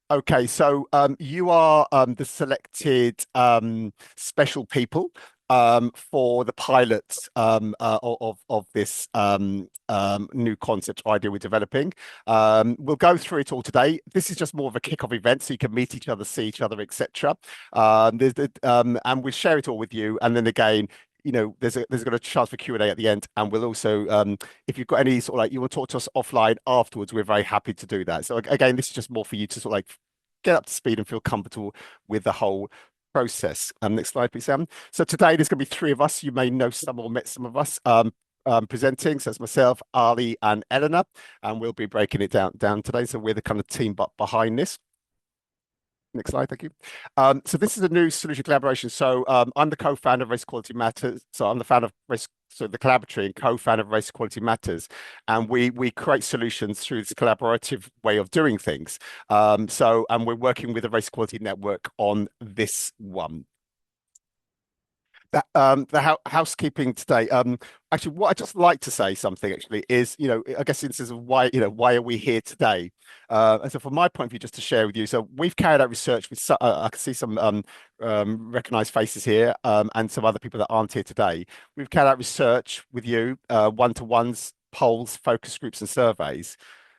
Okay, so you are the selected special people for the pilot of this new concept or idea we're developing. We'll go through it all today. This is just more of a kickoff event, so you can meet each other, see each other, etc. And we'll share it all with you. And then again, there's got a chance for Q&A at the end, and we'll also, if you've got any sort of like you want to talk to us offline afterwards, we're very happy to do that. So again, this is just more for you to sort of like get up to speed and feel comfortable with the whole process. Next slide, please, Sam. So today there's going to be three of us. You may know some or met some of us presenting. So it's myself, Ali, and Eleanor, and we'll be breaking it down today. So we're the kind of team behind this. Next slide, thank you. So this is a new solution collaboration. So I'm the co-founder of Race Quality Matters. So I'm the founder of Race, so the collaboratory and co-founder of Race Quality Matters, and we create solutions through this collaborative way of doing things. And we're working with the Race Quality Network on this one. Housekeeping today. Actually, what I just like to say something actually is, I guess in terms of why, why are we here today? And so from my point of view, just to share with you, so we've carried out research with, I can see some recognized faces here, and some other people that aren't here today. We've carried out research with you, one-to-ones, polls, focus groups, and surveys.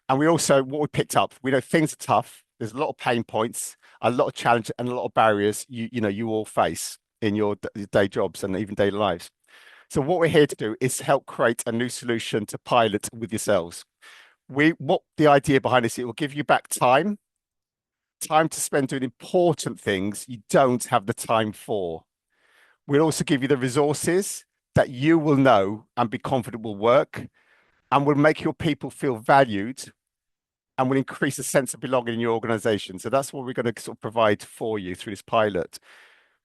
And we also, what we picked up, we know things are tough. There's a lot of pain points, a lot of challenge, and a lot of barriers you all face in your day jobs and even daily lives. So what we're here to do is help create a new solution to pilot with yourselves. What the idea behind this, it will give you back time to spend doing important things you don't have the time for. We'll also give you the resources that you will know and be confident will work, and will make your people feel valued, and will increase a sense of belonging in your organization. So that's what we're going to sort of provide for you through this pilot.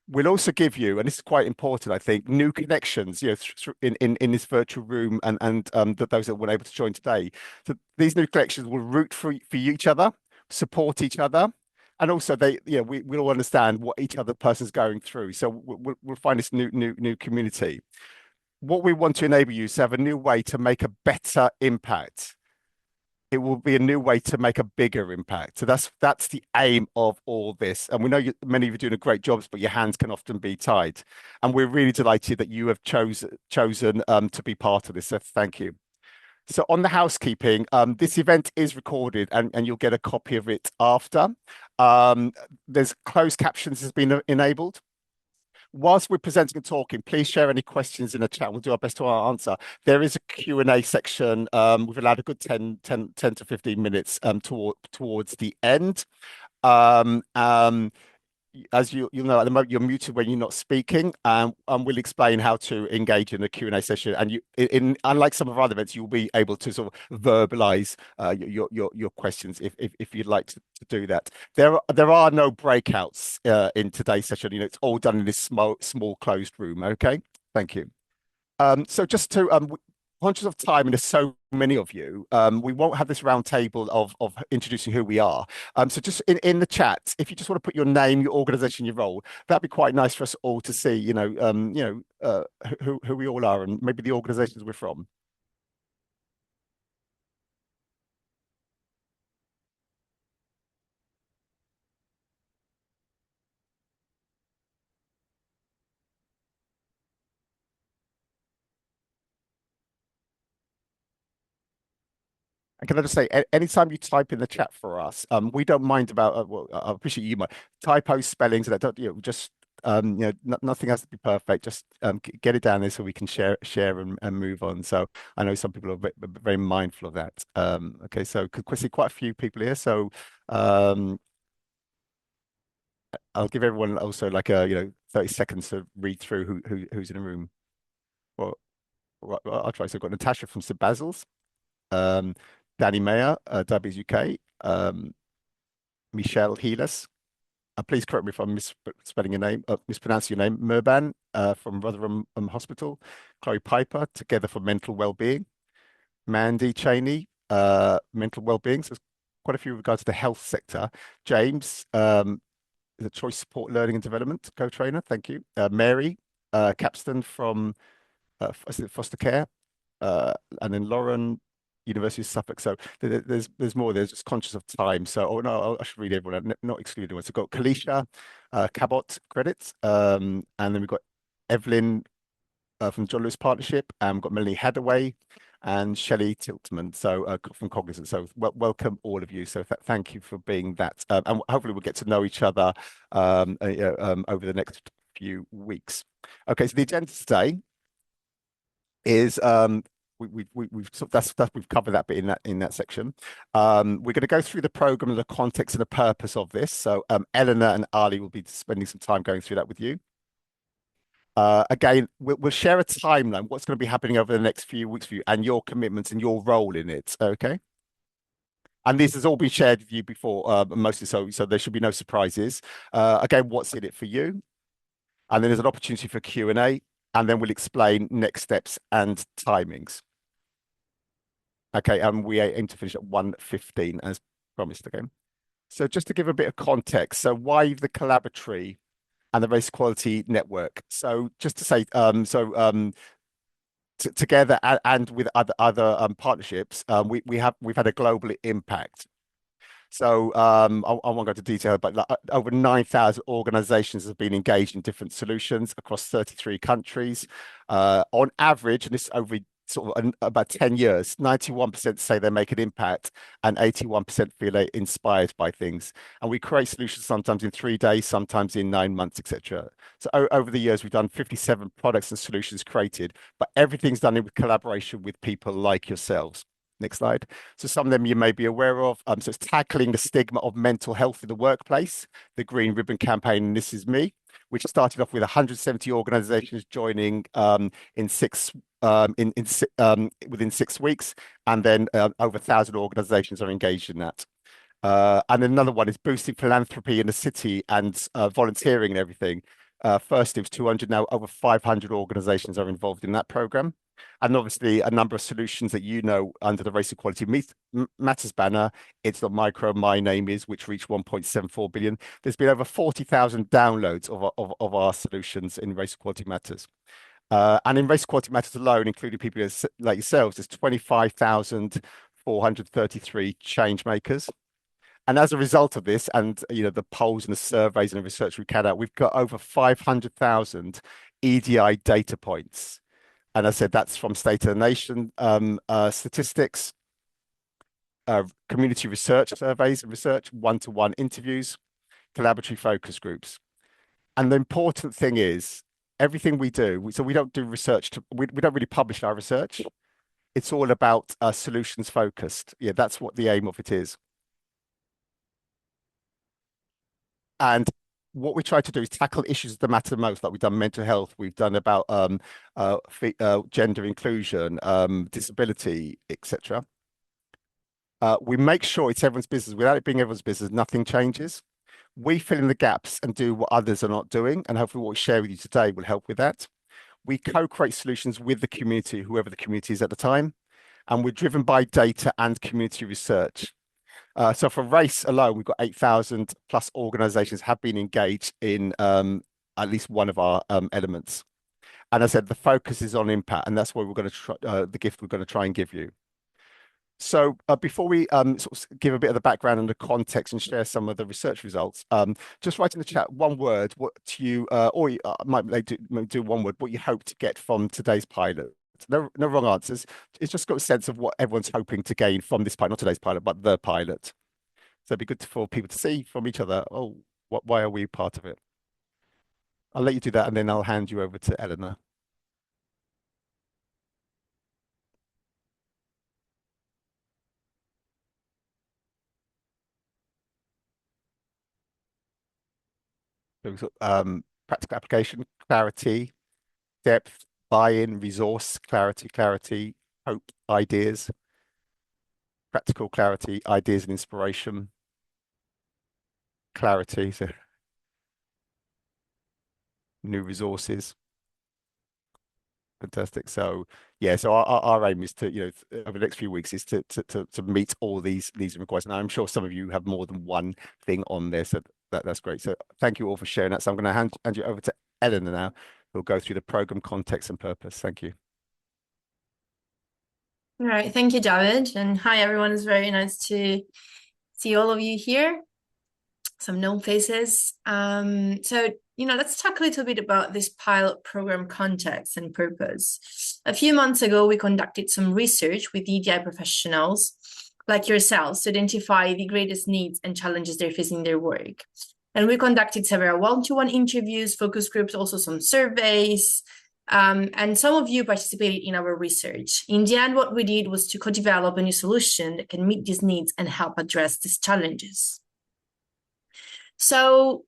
We'll also give you, and this is quite important, I think, new connections, in this virtual room, and that those that weren't able to join today. So these new connections will root for each other, support each other, and also we'll all understand what each other person's going through. So we'll find this new community. What we want to enable you is to have a new way to make a better impact. It will be a new way to make a bigger impact. So that's the aim of all this. And we know many of you are doing a great jobs, but your hands can often be tied. And we're really delighted that you have chosen to be part of this. So thank you. So on the housekeeping, this event is recorded, and you'll get a copy of it after. There's closed captions has been enabled. Whilst we're presenting and talking, please share any questions in the chat. We'll do our best to answer. There is a Q&A section. We've allowed a good 10 to 15 minutes towards the end. As you'll know, at the moment you're muted when you're not speaking, and we'll explain how to engage in the Q&A session. And unlike some of our other events, you'll be able to sort of verbalize your questions if you'd like to do that. There are no breakouts in today's session. It's all done in this small closed room. Okay, thank you. So just to conscious of time, and there's so many of you, we won't have this round table of introducing who we are. So just in the chat, if you just want to put your name, your organization, your role, that'd be quite nice for us all to see, who we all are, and maybe the organizations we're from. And can I just say, anytime you type in the chat for us, we don't mind about. Well, I appreciate you might typos, spellings, and that. Don't just nothing has to be perfect. Just get it down there so we can share and move on. So I know some people are very mindful of that. Okay, so could see quite a few people here. So I'll give everyone also like 30 seconds to read through who's in the room. Well, I'll try. So I've got Natasha from St Basil's. Danny Mayer, Diabetes UK, Michelle Heelas. Please correct me if I'm mispronouncing your name. Merban from Rotherham Hospital. Chloe Piper, Together for Mental Wellbeing. Mandy Cheney, Mental Wellbeing. So quite a few with regard to the health sector. James, the Choice Support Learning and Development co-trainer. Thank you. Mary Capston from Foster Care. And then Lauren University of Suffolk. So there's more. There's just conscious of time. So oh no, I should read everyone, not exclude anyone. So we've got Kalisha, Cabot credits, and then we've got Evelyn from John Lewis Partnership, and we've got Melanie Hadaway and Shelley Tiltman, so from Cognizant. So welcome all of you. So thank you for being that, and hopefully we'll get to know each other over the next few weeks. Okay, so the agenda today is we've covered that bit in that section. We're going to go through the program and the context and the purpose of this. So Eleanor and Ali will be spending some time going through that with you. Again, we'll share a timeline, what's going to be happening over the next few weeks for you and your commitments and your role in it. Okay. And this has all been shared with you before, mostly so there should be no surprises. Again, what's in it for you? And then there's an opportunity for Q&A, and then we'll explain next steps and timings. Okay, and we aim to finish at 1:15 as promised again. So just to give a bit of context, so why the collaboratory and the Race Equality Network? So just to say, together and with other partnerships, we've had a global impact. So I won't go into detail, but like, over 9,000 organizations have been engaged in different solutions across 33 countries. On average, and this over sort of about 10 years, 91% say they make an impact and 81% feel inspired by things. And we create solutions sometimes in 3 days, sometimes in 9 months, etc. So over the years, we've done 57 products and solutions created, but everything's done in collaboration with people like yourselves. Next slide. So some of them you may be aware of. So it's tackling the stigma of mental health in the workplace, the Green Ribbon campaign, and This Is Me, which started off with 170 organizations joining in within 6 weeks, and then over 1,000 organizations are engaged in that. And another one is boosting philanthropy in the city and volunteering and everything. First, it was 200, now over 500 organizations are involved in that program. And obviously, a number of solutions that you know under the Race Equality Matters banner. It's not micro, my name is, which reached 1.74 billion. There's been over 40,000 downloads of our solutions in Race Equality Matters. And in Race Equality Matters alone, including people like yourselves, there's 25,433 change makers. And as a result of this, and the polls and the surveys and the research we carried out, we've got over 500,000 EDI data points. And I said that's from State of the Nation statistics, community research surveys and research, one-to-one interviews, collaboratory focus groups. And the important thing is everything we do, so we don't do research, we don't really publish our research. It's all about solutions focused. Yeah, that's what the aim of it is. And what we try to do is tackle issues that matter most, like we've done mental health, we've done about gender inclusion, disability, etc. We make sure it's everyone's business. Without it being everyone's business, nothing changes. We fill in the gaps and do what others are not doing, and hopefully what we share with you today will help with that. We co-create solutions with the community, whoever the community is at the time, and we're driven by data and community research. So for race alone, we've got 8,000 plus organizations have been engaged in at least one of our elements. And I said the focus is on impact, and that's what we're going to try, the gift we're going to try and give you. So before we sort of give a bit of the background and the context and share some of the research results, just write in the chat one word what you, or you might do one word, what you hope to get from today's pilot. No wrong answers. It's just got a sense of what everyone's hoping to gain from this pilot, not today's pilot, but the pilot. So it'd be good for people to see from each other, oh, why are we part of it? I'll let you do that, and then I'll hand you over to Eleanor. So, practical application, clarity, depth, buy-in, resource, clarity, hope, ideas, practical clarity, ideas and inspiration, clarity, so new resources. Fantastic. So yeah, so our aim is to, over the next few weeks is to meet all these requests. And I'm sure some of you have more than one thing on there. So that's great. So thank you all for sharing that. So I'm going to hand you over to Eleanor now, who'll go through the program context and purpose. Thank you. All right, thank you, David. And hi, everyone. It's very nice to see all of you here, some known faces. Let's talk a little bit about this pilot program context and purpose. A few months ago, we conducted some research with EDI professionals like yourselves to identify the greatest needs and challenges they're facing in their work. And we conducted several one-to-one interviews, focus groups, also some surveys, and some of you participated in our research. In the end, what we did was to co-develop a new solution that can meet these needs and help address these challenges. So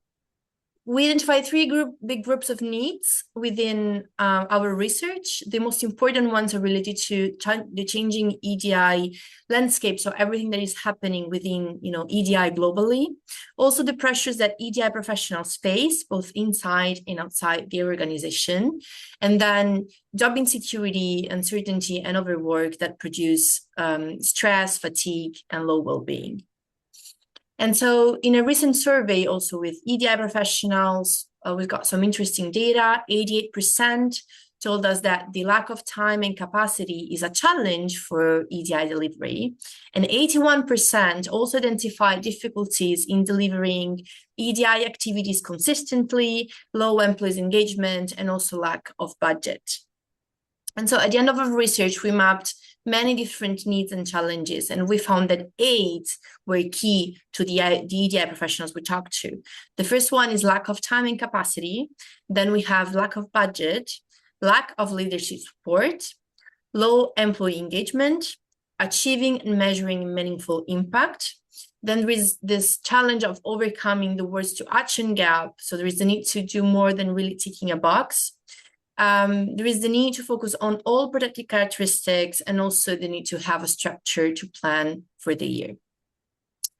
we identified three big groups of needs within our research. The most important ones are related to the changing EDI landscape, so everything that is happening within EDI globally. Also, the pressures that EDI professionals face, both inside and outside the organization. And then job insecurity, uncertainty, and overwork that produce stress, fatigue, and low well-being. And so in a recent survey also with EDI professionals, we've got some interesting data. 88% told us that the lack of time and capacity is a challenge for EDI delivery. And 81% also identified difficulties in delivering EDI activities consistently, low employees engagement, and also lack of budget. And so at the end of our research, we mapped many different needs and challenges, and we found that 8 were key to the EDI professionals we talked to. The first one is lack of time and capacity. Then we have lack of budget, lack of leadership support, low employee engagement, achieving and measuring meaningful impact. Then there is this challenge of overcoming the words to action gap. So there is the need to do more than really ticking a box. There is the need to focus on all protected characteristics and also the need to have a structure to plan for the year.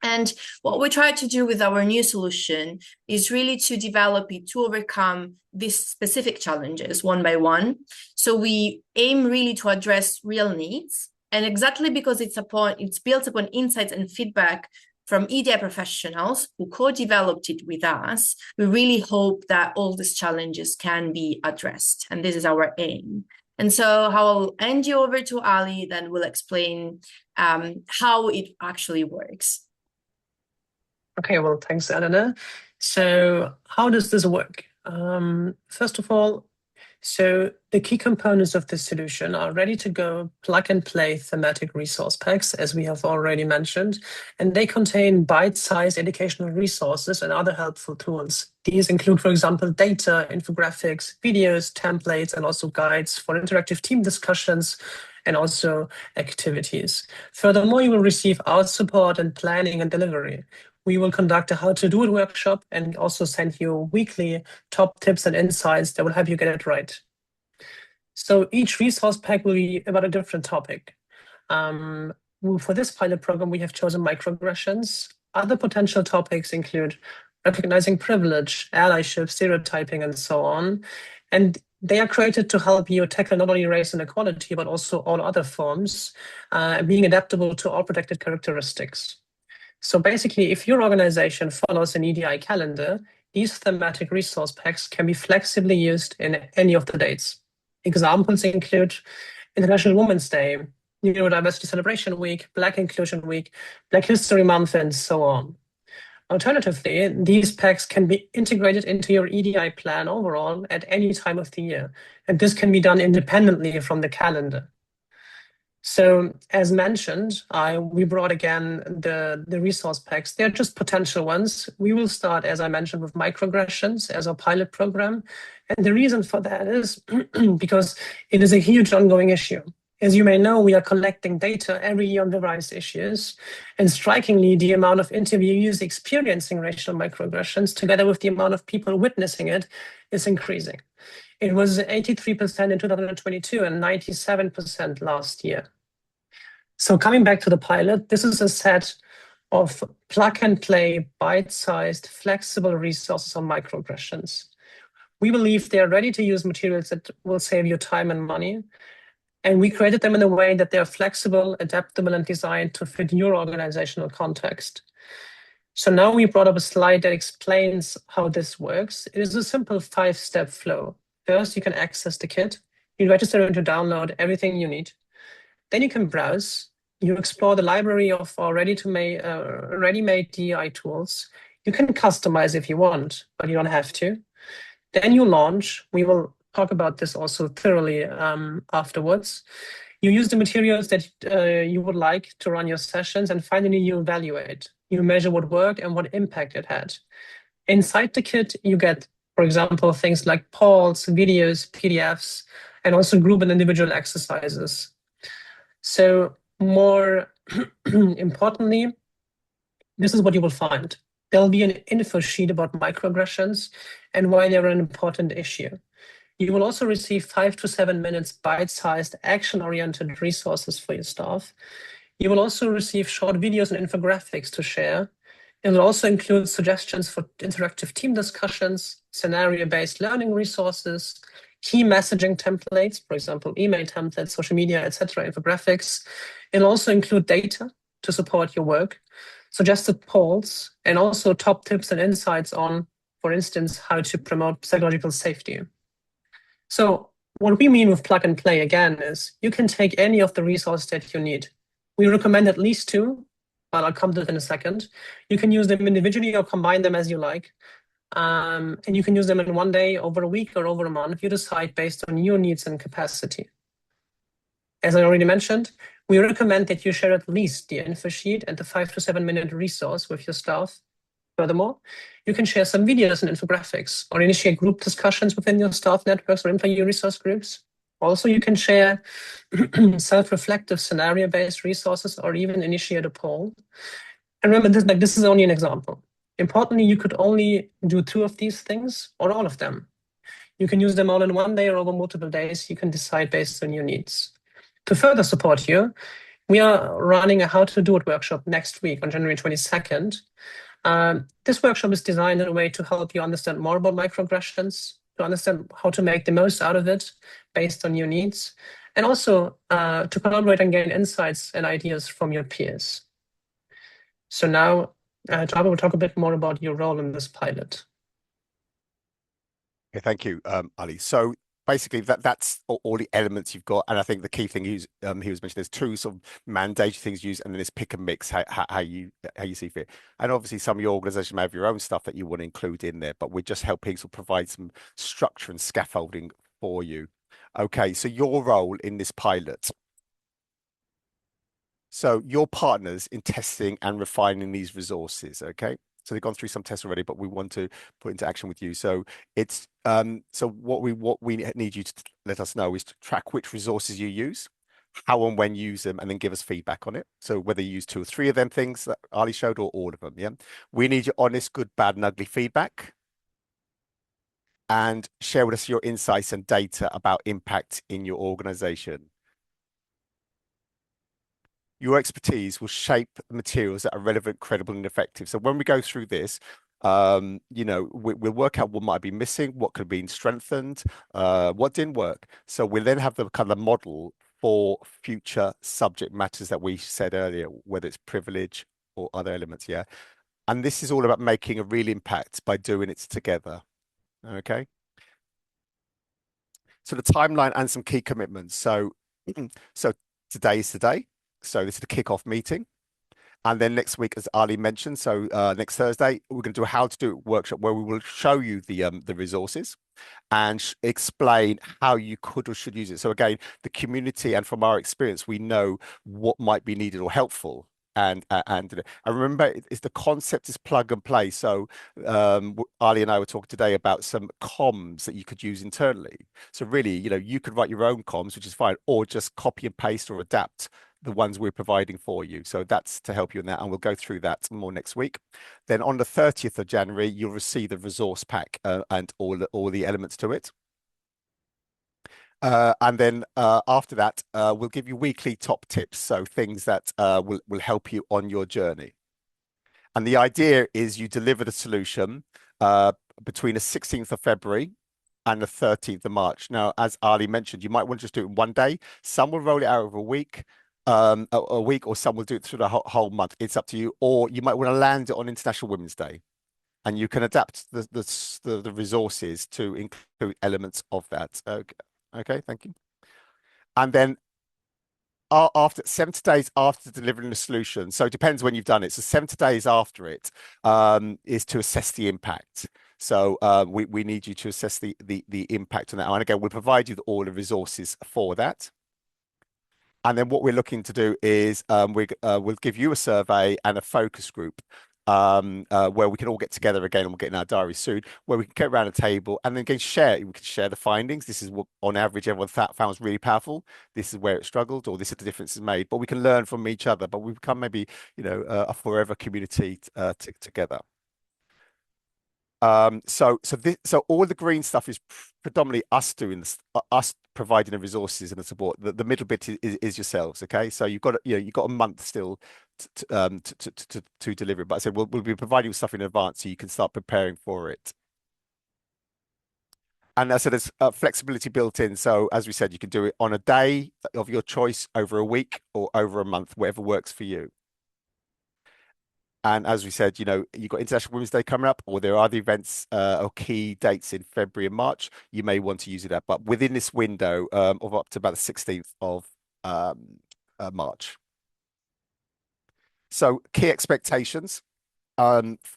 And what we try to do with our new solution is really to develop it to overcome these specific challenges one by one. So we aim really to address real needs. And exactly because it's built upon insights and feedback from EDI professionals who co-developed it with us, we really hope that all these challenges can be addressed. And this is our aim. And so I'll hand you over to Ali, then we'll explain how it actually works. Okay, well, thanks, Elena. So how does this work? First of all, so the key components of this solution are ready to go plug and play thematic resource packs, as we have already mentioned, and they contain bite-sized educational resources and other helpful tools. These include, for example, data, infographics, videos, templates, and also guides for interactive team discussions and also activities. Furthermore, you will receive our support and planning and delivery. We will conduct a how to do it workshop and also send you weekly top tips and insights that will help you get it right. So each resource pack will be about a different topic. For this pilot program, we have chosen microaggressions. Other potential topics include recognizing privilege, allyship, stereotyping, and so on. And they are created to help you tackle not only race inequality, but also all other forms, being adaptable to all protected characteristics. So basically, if your organization follows an EDI calendar, these thematic resource packs can be flexibly used in any of the dates. Examples include International Women's Day, Neurodiversity Celebration Week, Black Inclusion Week, Black History Month, and so on. Alternatively, these packs can be integrated into your EDI plan overall at any time of the year, and this can be done independently from the calendar. So as mentioned, we brought again the resource packs. They're just potential ones. We will start, as I mentioned, with microaggressions as our pilot program. And the reason for that is because it is a huge ongoing issue. As you may know, we are collecting data every year on various issues. And strikingly, the amount of interviewees experiencing racial microaggressions, together with the amount of people witnessing it, is increasing. It was 83% in 2022 and 97% last year. So coming back to the pilot, this is a set of plug and play, bite-sized, flexible resources on microaggressions. We believe they are ready to use materials that will save you time and money. And we created them in a way that they are flexible, adaptable, and designed to fit your organizational context. So now we brought up a slide that explains how this works. It is a simple 5-step flow. First, you can access the kit. You register and to download everything you need. Then you can browse. You explore the library of ready-made DEI tools. You can customize if you want, but you don't have to. Then you launch. We will talk about this also thoroughly afterwards. You use the materials that you would like to run your sessions, and finally you evaluate. You measure what worked and what impact it had. Inside the kit, you get, for example, things like polls, videos, PDFs, and also group and individual exercises. So more importantly, this is what you will find. There'll be an info sheet about microaggressions and why they're an important issue. You will also receive 5 to 7 minutes bite-sized, action-oriented resources for your staff. You will also receive short videos and infographics to share. It will also include suggestions for interactive team discussions, scenario-based learning resources, key messaging templates, for example, email templates, social media, etc., infographics. It'll also include data to support your work, suggested polls, and also top tips and insights on, for instance, how to promote psychological safety. So what we mean with plug and play, again, is you can take any of the resources that you need. We recommend at least 2, but I'll come to that in a second. You can use them individually or combine them as you like. And you can use them in one day, over a week, or over a month. You decide based on your needs and capacity. As I already mentioned, we recommend that you share at least the info sheet and the 5 to 7 minute resource with your staff. Furthermore, you can share some videos and infographics or initiate group discussions within your staff networks or employee resource groups. Also, you can share self-reflective scenario-based resources or even initiate a poll. And remember, this is only an example. Importantly, you could only do 2 of these things or all of them. You can use them all in one day or over multiple days. You can decide based on your needs. To further support you, we are running a How to Do It workshop next week on January 22nd. This workshop is designed in a way to help you understand more about microaggressions, to understand how to make the most out of it based on your needs, and also to collaborate and gain insights and ideas from your peers. So now, Java will talk a bit more about your role in this pilot. Okay, thank you, Ali. So basically, that's all the elements you've got, and I think the key thing he was mentioning. There's 2 sort of mandatory things used, and then there's pick and mix how you see fit. And obviously, some of your organization may have your own stuff that you want to include in there, but we're just helping to provide some structure and scaffolding for you. Okay, so your role in this pilot. So your partners in testing and refining these resources. Okay. So they've gone through some tests already, but we want to put into action with you. So it's so what we need you to let us know is to track which resources you use, how and when you use them, and then give us feedback on it. So whether you use 2 or 3 of them things that Ali showed or all of them. Yeah. We need your honest, good, bad, and ugly feedback. And share with us your insights and data about impact in your organization. Your expertise will shape materials that are relevant, credible, and effective. So when we go through this, we'll work out what might be missing, what could have been strengthened, what didn't work. So we'll then have the kind of model for future subject matters that we said earlier, whether it's privilege or other elements. Yeah. And this is all about making a real impact by doing it together. Okay. So the timeline and some key commitments. So today is today. So this is the kickoff meeting. And then next week, as Ali mentioned, so next Thursday, we're going to do a how to do it workshop where we will show you the resources and explain how you could or should use it. So again, the community and from our experience, we know what might be needed or helpful. And remember, it's the concept is plug and play. So Ali and I were talking today about some comms that you could use internally. So really, you could write your own comms, which is fine, or just copy and paste or adapt the ones we're providing for you. So that's to help you in that. And we'll go through that more next week. Then on the 30th of January, you'll receive the resource pack and all the elements to it. And then after that, we'll give you weekly top tips. So things that will help you on your journey. And the idea is you deliver the solution between the 16th of February and the 13th of March. Now, as Ali mentioned, you might want to just do it in one day. Some will roll it out over a week. A week, or some will do it through the whole month. It's up to you. Or you might want to land it on International Women's Day, and you can adapt the resources to include elements of that. Okay, thank you. And then after 70 days after delivering the solution. So it depends when you've done it. So 70 days after it is to assess the impact. So we need you to assess the impact on that. And again, we'll provide you with all the resources for that. And then what we're looking to do is we'll give you a survey and a focus group where we can all get together again, and we'll get in our diary soon, where we can get around a table and then again we can share the findings. This is what on average everyone found was really powerful. This is where it struggled, or this is the differences made. But we can learn from each other. But we become maybe a forever community together. So all the green stuff is predominantly us doing this, us providing the resources and the support. The middle bit is yourselves. Okay, so you've got a month still to deliver it. But I said we'll be providing you stuff in advance so you can start preparing for it. And I said there's flexibility built in. So as we said, you can do it on a day of your choice, over a week, or over a month, whatever works for you. And as we said, you've got International Women's Day coming up, or there are other events or key dates in February and March. You may want to use it up, but within this window of up to about the 16th of March. So key expectations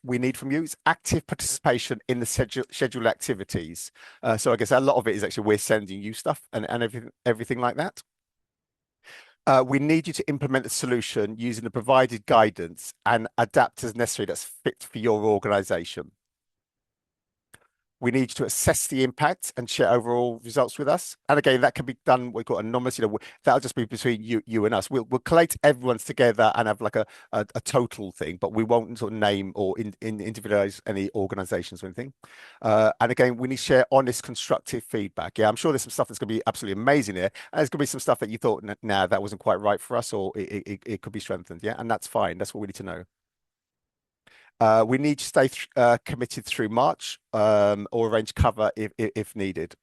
we need from you is active participation in the scheduled activities. So I guess a lot of it is actually we're sending you stuff and everything like that. We need you to implement the solution using the provided guidance and adapt as necessary that's fit for your organization. We need you to assess the impact and share overall results with us. And again, that can be done, we've got anonymous, that'll just be between you and us. We'll collate everyone's together and have like a total thing, but we won't sort of name or individualize any organizations or anything. And again, we need to share honest, constructive feedback. Yeah, I'm sure there's some stuff that's going to be absolutely amazing here. And there's going to be some stuff that you thought, nah, that wasn't quite right for us, or it could be strengthened. Yeah, and that's fine. That's what we need to know. We need to stay committed through March or arrange cover if needed.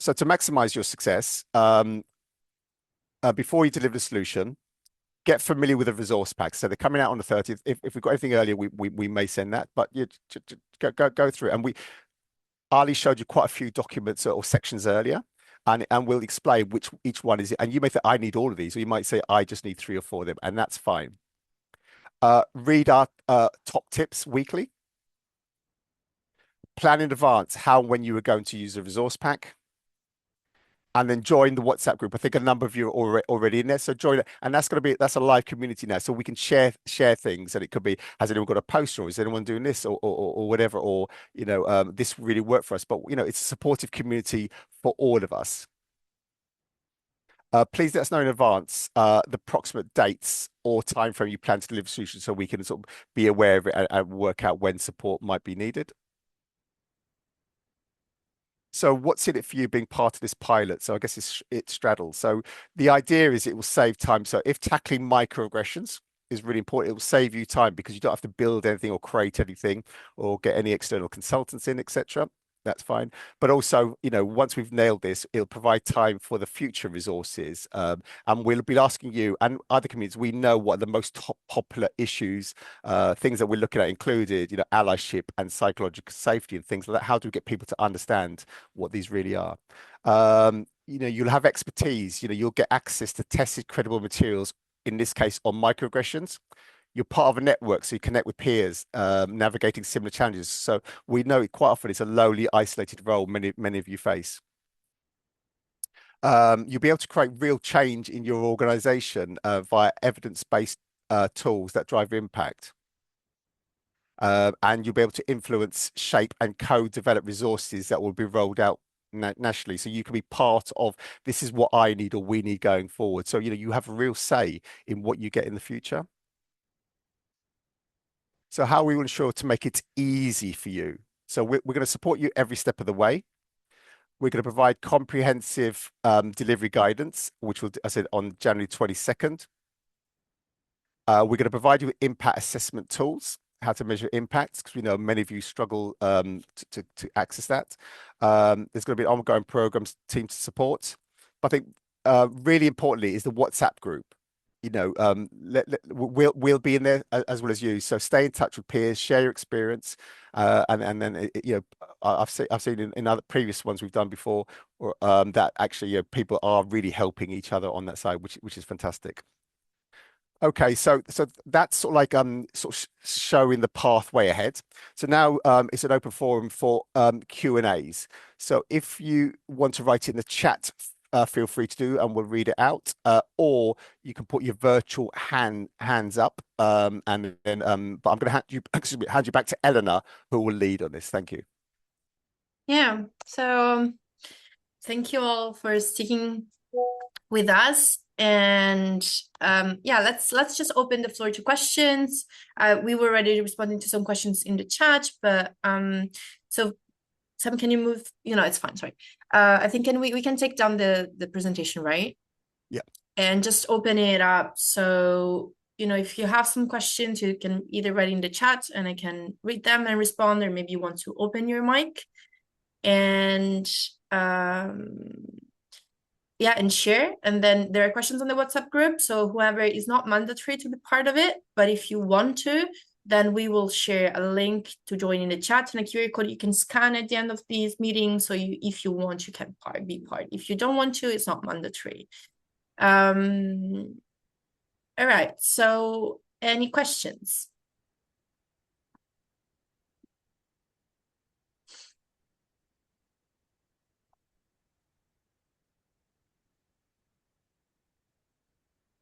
So to maximize your success, before you deliver the solution, get familiar with the resource packs. So they're coming out on the 30th. If we've got anything earlier, we may send that, but you go through it. And Ali showed you quite a few documents or sections earlier. And we'll explain which each one is. And you may think, I need all of these, or you might say, I just need 3 or 4 of them, and that's fine. Read our top tips weekly. Plan in advance how and when you are going to use the resource pack. And then join the WhatsApp group. I think a number of you are already in there. So join it. And that's a live community now. So we can share things. And it could be, has anyone got a poster, or is anyone doing this or whatever, or this really worked for us. But it's a supportive community for all of us. Please let us know in advance the approximate dates or time frame you plan to deliver solutions, so we can sort of be aware of it and work out when support might be needed. So what's in it for you being part of this pilot? So I guess it straddles. So the idea is it will save time. So if tackling microaggressions is really important, it will save you time because you don't have to build anything or create anything or get any external consultants in, etc. That's fine. But also, once we've nailed this, it'll provide time for the future resources. And we'll be asking you and other communities, we know what the most popular issues, things that we're looking at included, allyship and psychological safety and things like that. How do we get people to understand what these really are? You'll have expertise, you'll get access to tested, credible materials, in this case on microaggressions. You're part of a network, so you connect with peers, navigating similar challenges. So we know quite often it's a lowly, isolated role many of you face. You'll be able to create real change in your organization via evidence-based tools that drive impact. And you'll be able to influence, shape, and co-develop resources that will be rolled out nationally. So you can be part of, this is what I need or we need going forward. So, you have a real say in what you get in the future. So how we will ensure to make it easy for you. So we're going to support you every step of the way. We're going to provide comprehensive delivery guidance, which will, as I said, on January 22nd. We're going to provide you with impact assessment tools, how to measure impacts, because we know many of you struggle to access that. There's going to be an ongoing programs team to support. But I think really importantly is the WhatsApp group. We'll be in there as well as you. So stay in touch with peers, share your experience, and then I've seen in other previous ones we've done before, or that actually people are really helping each other on that side, which is fantastic. Okay, so that's sort of like showing the pathway ahead. So now it's an open forum for Q&As. So if you want to write it in the chat, feel free to do, and we'll read it out. Or you can put your virtual hands up, and then but I'm going to hand you back to Eleanor, who will lead on this. Thank you. Yeah. So thank you all for sticking with us. And yeah, let's just open the floor to questions. We were already responding to some questions in the chat, but so Sam, can you move? It's fine. Sorry. I think we can take down the presentation, right? Yeah. And just open it up. So if you have some questions, you can either write in the chat and I can read them and respond, or maybe you want to open your mic and yeah, and share. And then there are questions on the WhatsApp group. So whoever is not mandatory to be part of it, but if you want to, then we will share a link to join in the chat and a QR code you can scan at the end of these meetings. So if you want, you can be part. If you don't want to, it's not mandatory. All right. So any questions?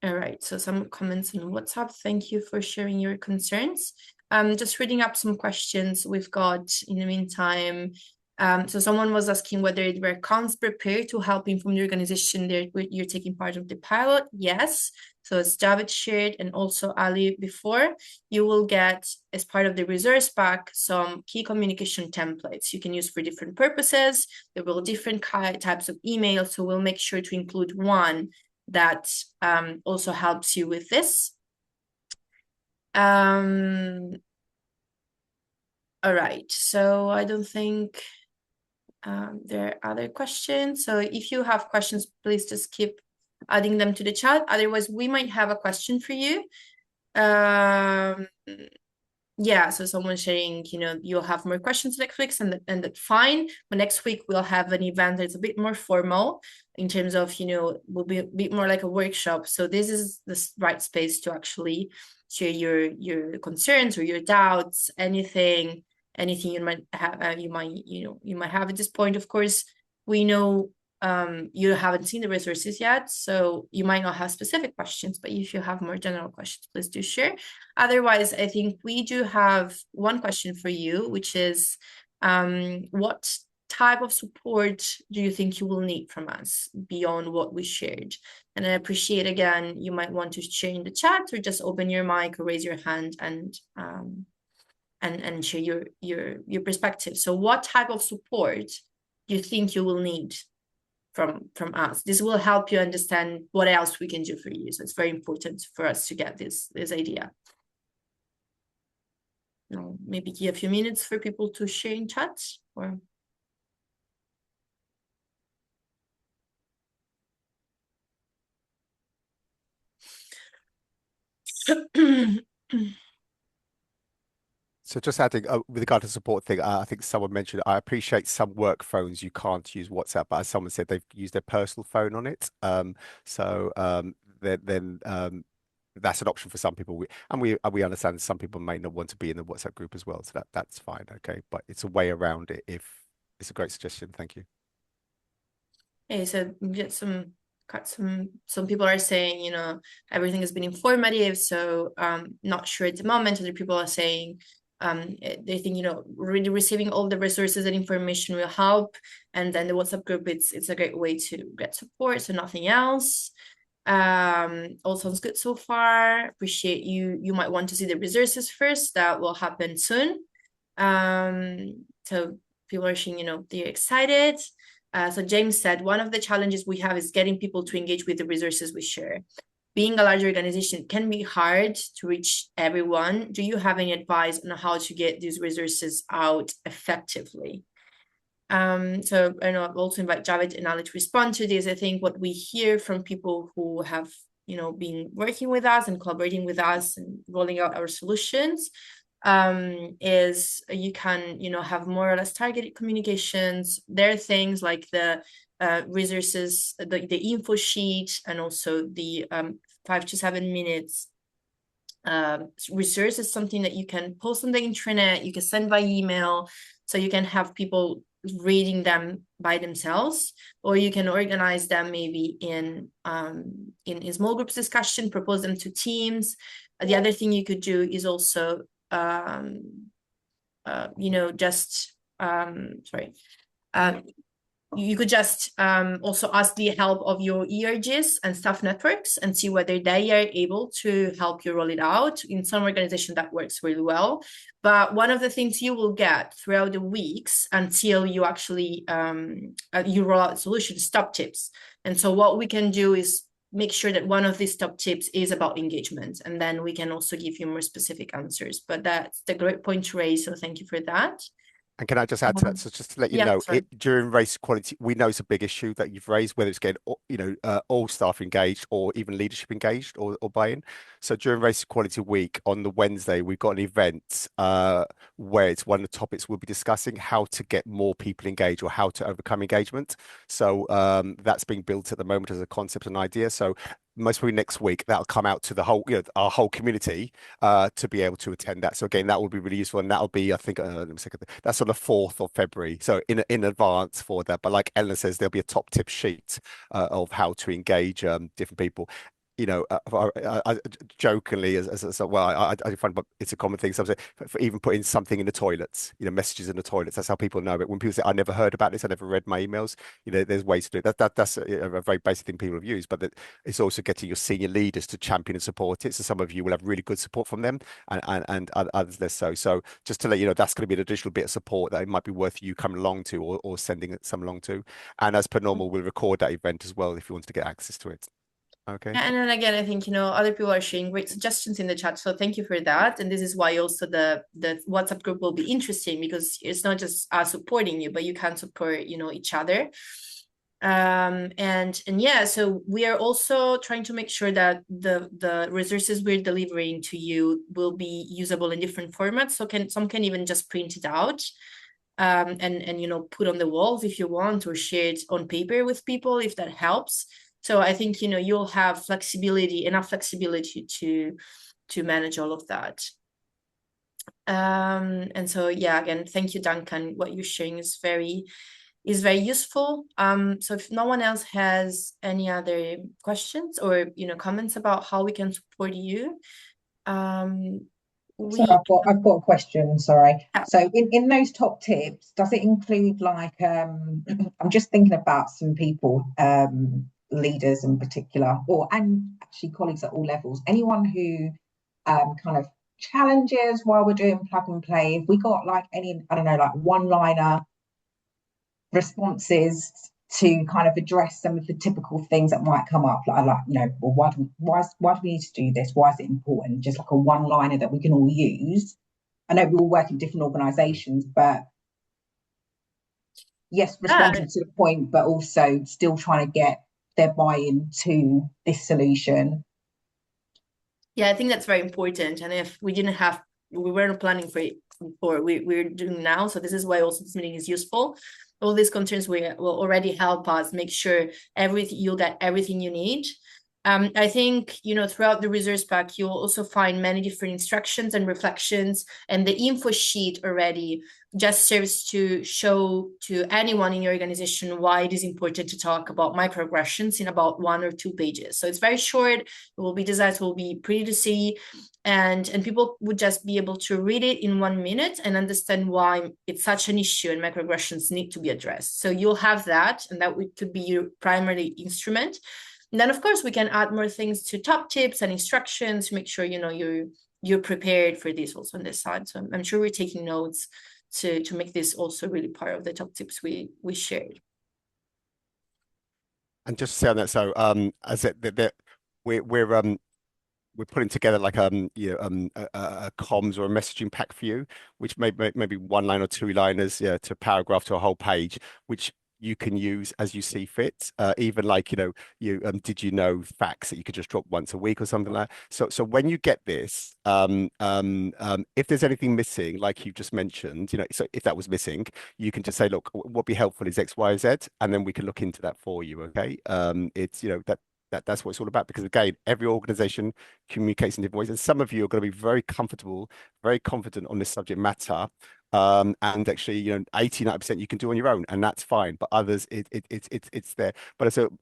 All right, so some comments on WhatsApp. Thank you for sharing your concerns. Just reading up some questions we've got in the meantime. So someone was asking whether there were accounts prepared to help inform the organization that you're taking part of the pilot. Yes. So as David shared and also Ali before, you will get, as part of the resource pack, some key communication templates you can use for different purposes. There will be different types of emails, so we'll make sure to include one that also helps you with this. All right, so I don't think there are other questions. So if you have questions, please just keep adding them to the chat. Otherwise, we might have a question for you. Yeah, so someone saying, you'll have more questions next week, and that's fine. But next week we'll have an event that's a bit more formal in terms of, will be a bit more like a workshop. So this is the right space to actually share your concerns or your doubts, anything you might have, you might have at this point. Of course, we know you haven't seen the resources yet, so you might not have specific questions, but if you have more general questions, please do share. Otherwise, I think we do have one question for you, which is what type of support do you think you will need from us beyond what we shared? And I appreciate, again, you might want to share in the chat or just open your mic or raise your hand and share your perspective. So what type of support do you think you will need from us? This will help you understand what else we can do for you. So it's very important for us to get this idea. Now, maybe give a few minutes for people to share in chat or. So just adding with regard to the support thing, I think someone mentioned, I appreciate some work phones you can't use WhatsApp, but as someone said, they've used their personal phone on it. Then that's an option for some people. We understand some people may not want to be in the WhatsApp group as well, so that's fine. Okay, but it's a way around it. If it's a great suggestion, thank you. Okay, so we get some people are saying, everything has been informative, so not sure at the moment. Other people are saying they think, really receiving all the resources and information will help, and then the WhatsApp group, it's a great way to get support, so nothing else. All sounds good so far. Appreciate you might want to see the resources first. That will happen soon. So people are saying, they're excited. So James said, one of the challenges we have is getting people to engage with the resources we share. Being a large organization can be hard to reach everyone. Do you have any advice on how to get these resources out effectively? So I know I'll also invite Javed and Ali to respond to this. I think what we hear from people who have, been working with us and collaborating with us and rolling out our solutions is you can, have more or less targeted communications. There are things like the resources, the info sheet, and also the 5 to 7 minutes resource is something that you can post on the intranet, you can send by email, so you can have people reading them by themselves, or you can organize them maybe in small groups discussion, propose them to teams. The other thing you could do is also you could just also ask the help of your ERGs and staff networks and see whether they are able to help you roll it out. In some organization that works really well. But one of the things you will get throughout the weeks until you actually you roll out the solution is top tips. And so what we can do is make sure that one of these top tips is about engagement, and then we can also give you more specific answers. But that's the great point to raise, so thank you for that. And can I just add to that? So just to let you know, during race equality, we know it's a big issue that you've raised, whether it's getting, all staff engaged or even leadership engaged or buy-in. So during Race Equality Week on the Wednesday, we've got an event where it's one of the topics we'll be discussing, how to get more people engaged or how to overcome engagement. So that's being built at the moment as a concept and idea. So most probably next week that'll come out to the whole, our whole community to be able to attend that. So again, that will be really useful, and that'll be, I think, that's on the 4th of February. So in advance for that. But like Ellen says, there'll be a top tip sheet of how to engage different people. Jokingly, as well, I find, but it's a common thing. Sometimes for even putting something in the toilets, messages in the toilets. That's how people know it. When people say, "I never heard about this, I never read my emails," there's ways to do it. That's a very basic thing people have used, but it's also getting your senior leaders to champion and support it. So some of you will have really good support from them, and others less so. So just to let you know, that's going to be an additional bit of support that it might be worth you coming along to, or sending some along to. And as per normal, we'll record that event as well if you want to get access to it. Okay. And then again, I think, other people are sharing great suggestions in the chat. So thank you for that. And this is why also the WhatsApp group will be interesting, because it's not just us supporting you, but you can support, each other. And yeah, so we are also trying to make sure that the resources we're delivering to you will be usable in different formats. So some can even just print it out. And put on the walls if you want, or share it on paper with people if that helps. So I think, you'll have enough flexibility to manage all of that. And so, yeah, again, thank you, Duncan. What you're sharing is very useful. So if no one else has any other questions or, comments about how we can support you, So I've got a question, sorry. Yeah. So in those top tips, does it include like, I'm just thinking about some people, leaders in particular, and actually colleagues at all levels, anyone who kind of challenges while we're doing plug and play. If we got like any, I don't know, like one-liner responses to kind of address some of the typical things that might come up, well, why do we need to do this? Why is it important? Just like a one-liner that we can all use. I know we all work in different organizations, but yes, responding to the point, but also still trying to get their buy-in to this solution. Yeah, I think that's very important. And if we weren't planning for it before, we're doing now. So this is why also this meeting is useful. All these concerns will already help us make sure you'll get everything you need. I think, throughout the resource pack, you'll also find many different instructions and reflections, and the info sheet already just serves to show to anyone in your organization why it is important to talk about microaggressions in about 1 or 2 pages. So it's very short. It will be designed, it will be pretty to see, and people would just be able to read it in 1 minute and understand why it's such an issue and microaggressions need to be addressed. So you'll have that, and that could be your primary instrument. And then, of course, we can add more things to top tips and instructions to make sure, you're prepared for this also on this side. So I'm sure we're taking notes to make this also really part of the top tips we shared. And just to say on that, so as that we're putting together like a comms or a messaging pack for you, which maybe 1 line or 2 liners, to a paragraph to a whole page, which you can use as you see fit. Even like, did you know facts that you could just drop once a week or something like that. So when you get this, if there's anything missing, like you just mentioned, so if that was missing, you can just say, look, what'd be helpful is X, Y, Z, and then we can look into that for you. Okay. It's, that's what it's all about, because again, every organization communicates in different ways, and some of you are going to be very comfortable, very confident on this subject matter, and actually 80-90% you can do on your own, and that's fine, but others it's there. But so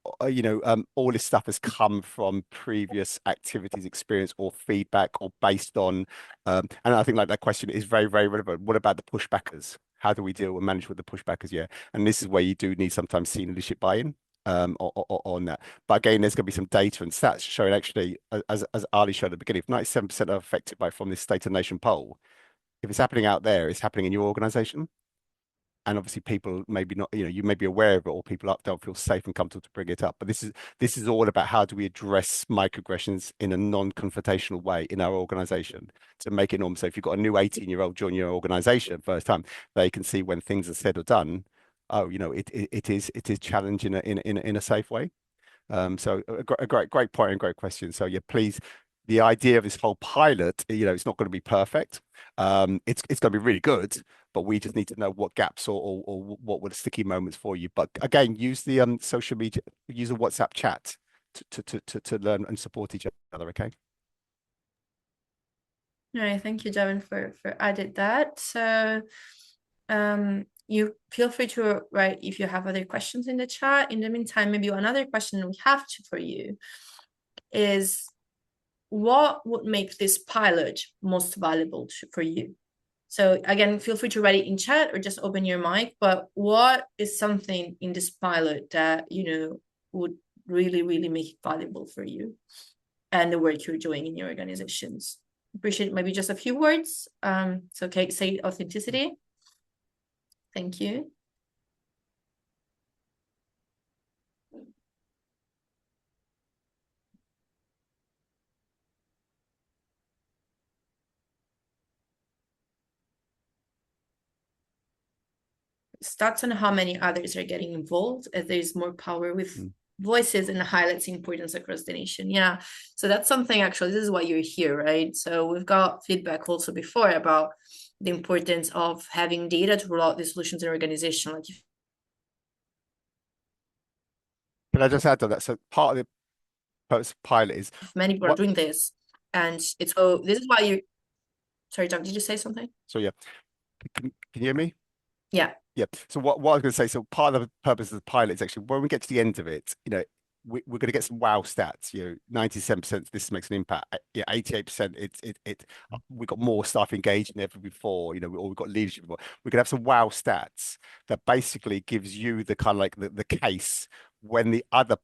all this stuff has come from previous activities, experience, or feedback, or based on and I think like that question is very, very relevant. What about the pushbackers? How do we deal and manage with the pushbackers? Yeah, and this is where you do need sometimes senior leadership buy-in on that. But again, there's going to be some data and stats showing actually, as Ali showed at the beginning, if 97% are affected by from this state of nation poll, if it's happening out there, it's happening in your organization. And obviously people maybe not, you may be aware of it, or people don't feel safe and comfortable to bring it up. But this is all about how do we address microaggressions in a non-confrontational way in our organization to make it normal. So if you've got a new 18-year-old join your organization first time, they can see when things are said or done, oh, it is challenged in a safe way. So a great point and great question. So yeah, please, the idea of this whole pilot, it's not going to be perfect. It's going to be really good, but we just need to know what gaps or what were the sticky moments for you. But again, use the social media, use a WhatsApp chat to learn and support each other. Okay. All right, thank you, Javin, for adding that. So you feel free to write if you have other questions in the chat. In the meantime, maybe another question we have for you is, what would make this pilot most valuable for you? So again, feel free to write it in chat or just open your mic, but what is something in this pilot that, would really, really make it valuable for you and the work you're doing in your organizations? Appreciate maybe just a few words. So okay, say authenticity. Thank you. Stats on how many others are getting involved, as there's more power with voices, and highlights the importance across the nation. Yeah, so that's something, actually, this is why you're here, right? So we've got feedback also before about the importance of having data to roll out the solutions in organization. Like, can I just add to that? So part of the pilot is many people are doing this, and it's, so this is why you, sorry, John, did you say something? So yeah, can you hear me? Yeah. Yeah. So what I was going to say, so part of the purpose of the pilot is actually when we get to the end of it, we're going to get some wow stats. 97% this makes an impact. 88% we've got more staff engaged than ever before. Or we've got leadership. We could have some wow stats that basically gives you the kind of like the case when the other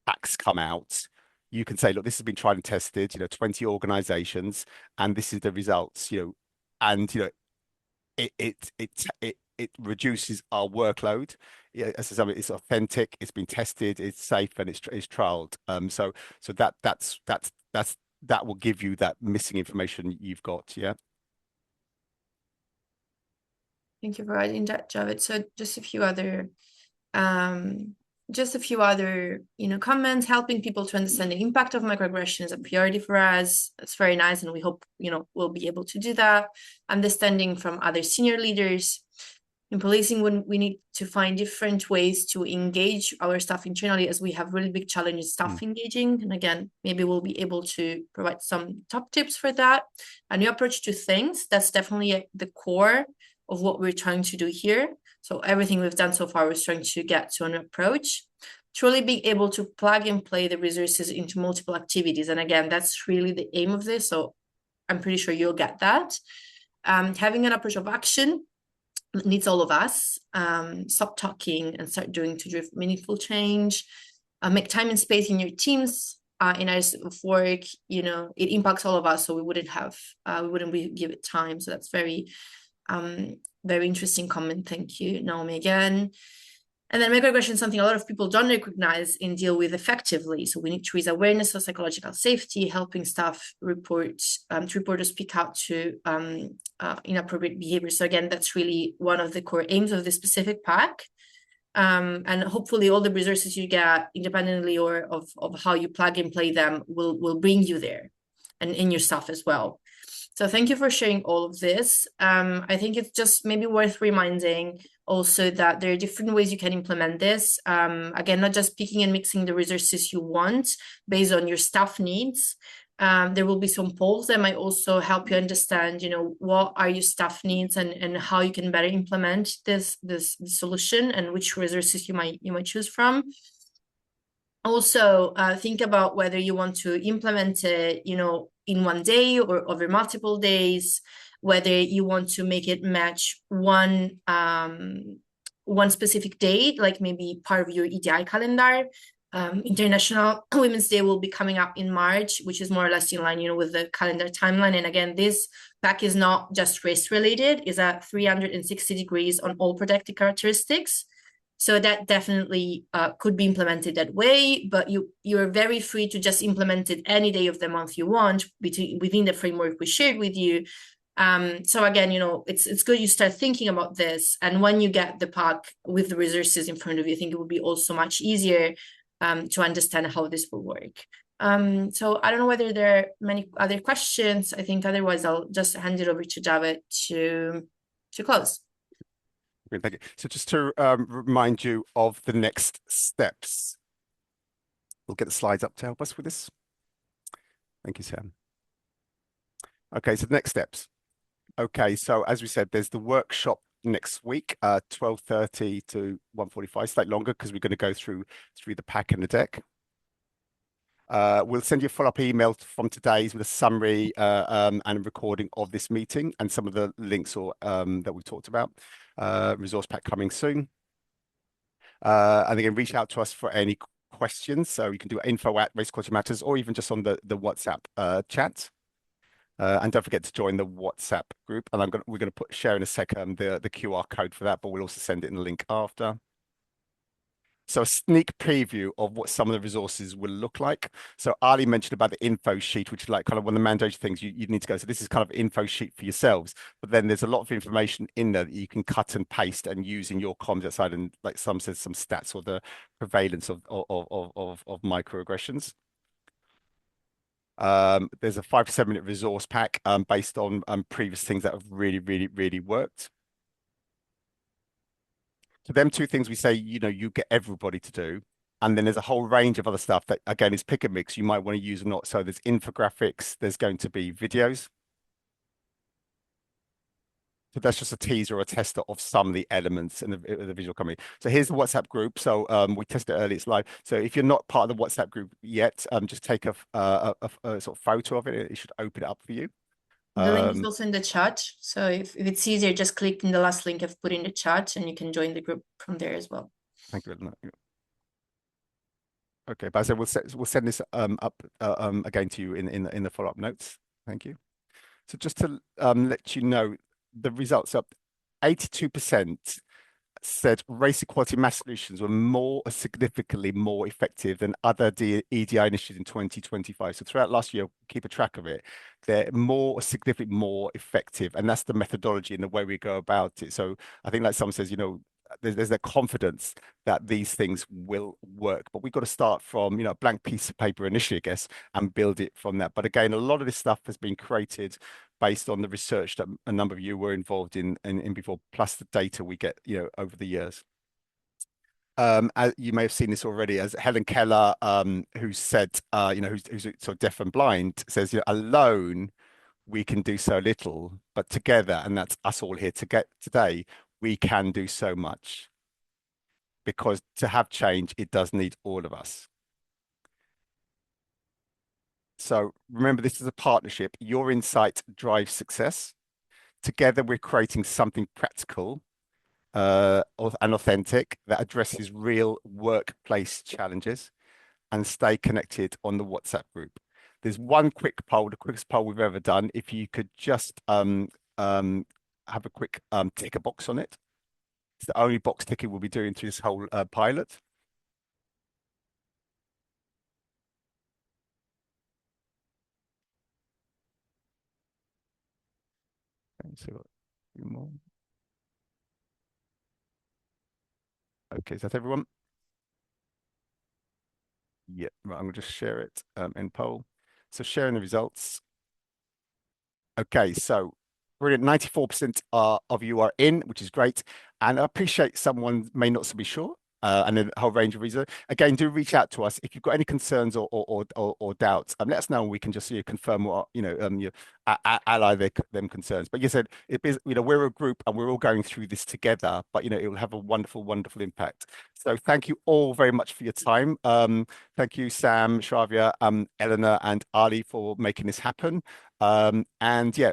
acts come out. You can say, look, this has been tried and tested. 20 organizations, and this is the results. And it reduces our workload. As I said, it's authentic, it's been tested, it's safe, and it's trialed. So that will give you that missing information you've got. Yeah. Thank you for adding that, Javed. So just a few other comments, helping people to understand the impact of microaggression is a priority for us. It's very nice, and we hope we'll be able to do that. Understanding from other senior leaders in policing, when we need to find different ways to engage our staff internally, as we have really big challenges staff engaging. And again, maybe we'll be able to provide some top tips for that. A new approach to things, that's definitely at the core of what we're trying to do here. So everything we've done so far was trying to get to an approach, truly being able to plug and play the resources into multiple activities. And again, that's really the aim of this. So I'm pretty sure you'll get that. Having an approach of action needs all of us. Stop talking and start doing to drive meaningful change. Make time and space in your teams, in areas of work. It impacts all of us, so we wouldn't give it time. So that's very interesting comment. Thank you, Naomi, again. And then microaggression is something a lot of people don't recognize and deal with effectively. So we need to raise awareness of psychological safety, helping staff report or speak out to inappropriate behavior. So again, that's really one of the core aims of this specific pack. And hopefully all the resources you get independently or of how you plug and play them will bring you there and in your stuff as well. So thank you for sharing all of this. I think it's just maybe worth reminding also that there are different ways you can implement this. Again, not just picking and mixing the resources you want based on your staff needs. There will be some polls that might also help you understand, what are your staff needs and how you can better implement this solution and which resources you might choose from. Also, think about whether you want to implement it, in one day or over multiple days, whether you want to make it match one specific date, like maybe part of your EDI calendar. International Women's Day will be coming up in March, which is more or less in line, with the calendar timeline. And again, this pack is not just race related, it's at 360 degrees on all protected characteristics. So that definitely could be implemented that way, but you're very free to just implement it any day of the month you want within the framework we shared with you. So again, it's good you start thinking about this, and when you get the pack with the resources in front of you, I think it will be also much easier to understand how this will work. So I don't know whether there are many other questions. I think otherwise I'll just hand it over to David to close. Thank you. So just to remind you of the next steps. We'll get the slides up to help us with this. Thank you, Sam. Okay, so the next steps. Okay, so as we said, there's the workshop next week, 12:30 to 1:45, slightly longer because we're going to go through the pack and the deck. We'll send you a follow-up email from today's with a summary and a recording of this meeting and some of the links that we talked about. Resource pack coming soon. And again, reach out to us for any questions. So you can do info@Race Equality Matters or even just on the WhatsApp chat. And don't forget to join the WhatsApp group. And we're going to share in a second the QR code for that, but we'll also send it in the link after. So a sneak preview of what some of the resources will look like. So Ali mentioned about the info sheet, which is like kind of one of the mandatory things you need to go. So this is kind of info sheet for yourselves, but then there's a lot of information in there that you can cut and paste and use in your comms outside. And like some says, some stats or the prevalence of microaggressions. There's a 5 to 7 minute resource pack based on previous things that have really, really, really worked. So them two things we say, you get everybody to do. And then there's a whole range of other stuff that, again, is pick and mix. You might want to use or not. So there's infographics. There's going to be videos. So that's just a teaser or a tester of some of the elements in the visual coming. So here's the WhatsApp group. So we tested it early, it's live. So if you're not part of the WhatsApp group yet, just take a sort of photo of it. It should open it up for you. The link is also in the chat. So if it's easier, just click in the last link I've put in the chat and you can join the group from there as well. Thank you. Okay, but so we'll send this up again to you in the follow-up notes. Thank you. So just to let you know, the results up 82% said race equality mass solutions were significantly more effective than other EDI initiatives in 2025. So throughout last year, keep a track of it. They're significantly more effective, and that's the methodology and the way we go about it. So I think, like someone says, there's that confidence that these things will work, but we've got to start from a blank piece of paper initially, I guess, and build it from that. But again, a lot of this stuff has been created based on the research that a number of you were involved in before, plus the data we get over the years. As you may have seen this already, as Helen Keller, who said, who's sort of deaf and blind, says, alone we can do so little, but together, and that's us all here today, we can do so much. Because to have change, it does need all of us. So remember, this is a partnership. Your insight drives success. Together, we're creating something practical and authentic that addresses real workplace challenges, and stay connected on the WhatsApp group. There's one quick poll, the quickest poll we've ever done. If you could just have a quick ticker box on it. It's the only box ticking we'll be doing through this whole pilot. So a few more. Okay, is that everyone? Yeah, right, I'm gonna just share it in poll. So sharing the results. Okay, so brilliant. 94% of you are in, which is great. And I appreciate someone may not be sure. And a whole range of reasons. Again, do reach out to us if you've got any concerns or doubts. Let us know, and we can just confirm what ally them concerns. But you said it is, we're a group and we're all going through this together. But it will have a wonderful, wonderful impact. So thank you all very much for your time. Thank you, Sam, Shravya, Eleanor, and Ali for making this happen. And yeah,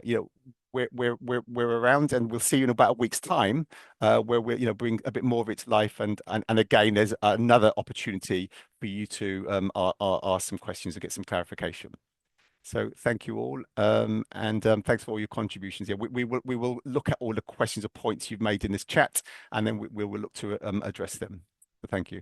we're around, and we'll see you in about a week's time, where we'll bring a bit more of it to life, and again, there's another opportunity for you to ask some questions and get some clarification. So thank you all, and thanks for all your contributions. Yeah, we will look at all the questions or points you've made in this chat, and then we will look to address them. So thank you.